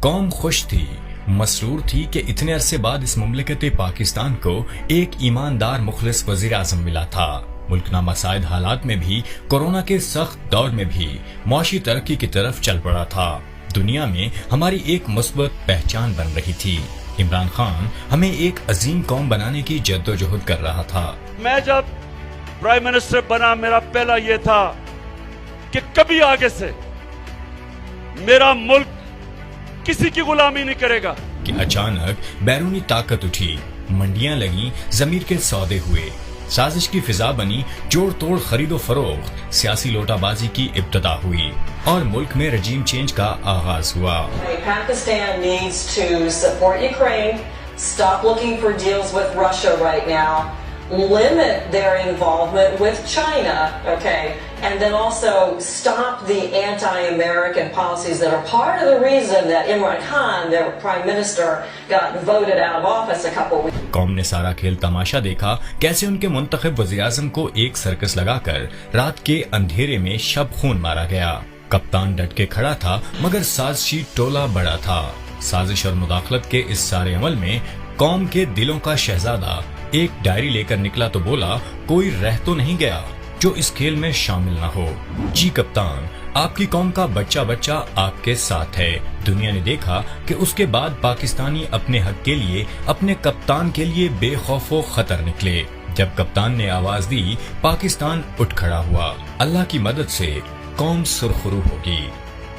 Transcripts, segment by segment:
कौम खुश थी, मसरूर थी कि इतने अरसे बाद इस मुमलिकत पाकिस्तान को एक ईमानदार मुखलिस वजीर आजम मिला था। मुल्क नामसाइद हालात में भी, कोरोना के सख्त दौर में भी मुआशी तरक्की की तरफ चल पड़ा था। दुनिया में हमारी एक मुस्बत पहचान बन रही थी। इमरान खान हमें एक अजीम कौम बनाने की जद्दोजहद कर रहा था। मैं जब प्राइम मिनिस्टर बना, मेरा पहला ये था कि कभी आगे से मेरा मुल्क किसी की गुलामी नहीं करेगा। कि अचानक बैरूनी ताकत उठी, मंडियां लगी, जमीर के सौदे हुए, साजिश की फिजा बनी, जोड़ तोड़ खरीदो फरोख्त, सियासी लोटाबाजी की इब्तदा हुई और मुल्क में रजीम चेंज का आगाज हुआ। Pakistan needs to support Ukraine, stop looking for deals with Russia right now, limit their involvement with China, okay, and then also stop the anti-American policies that are part of the reason that Imran Khan, their prime minister, got voted out of office a couple of weeks. कौम ने सारा खेल तमाशा देखा, कैसे उनके मुंतखब वज़ीर-ए-आज़म को एक सर्कस लगाकर रात के अंधेरे में शब खून मारा गया। कप्तान डट के खड़ा था, मगर साजिशी टोला बड़ा था। साजिश और मुदाखलत के इस सारे अमल में कौम के दिलों का शहजादा एक डायरी लेकर निकला तो बोला, कोई रह तो नहीं गया जो इस खेल में शामिल ना हो। जी कप्तान, आपकी कौम का बच्चा बच्चा आपके साथ है। दुनिया ने देखा कि उसके बाद पाकिस्तानी अपने हक के लिए, अपने कप्तान के लिए बेखौफ व खतर निकले। जब कप्तान ने आवाज दी, पाकिस्तान उठ खड़ा हुआ। अल्लाह की मदद से कौम सुरखरू होगी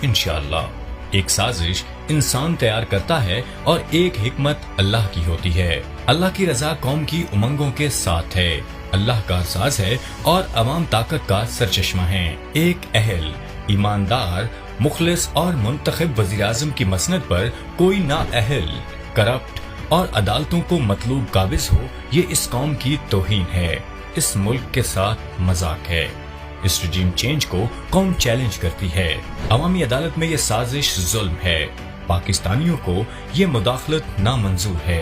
इंशाअल्लाह। एक साजिश इंसान तैयार करता है और एक हिकमत अल्लाह की होती है। अल्लाह की रजा कौम की उमंगों के साथ है। अल्लाह का साज है और अवाम ताकत का सरचश्मा है। एक अहल, ईमानदार, मुखलिस और मुंतखब वज़ीर-ए-आज़म की मसनद पर कोई ना अहल, करप्ट और अदालतों को मतलूब काबिज हो, ये इस कौम की तौहीन है, इस मुल्क के साथ मजाक है। इस रजीम चेंज को कौम चैलेंज करती है। अवामी अदालत में ये साजिश जुल्म है। पाकिस्तानियों को ये मुदाखलत नामंजूर है।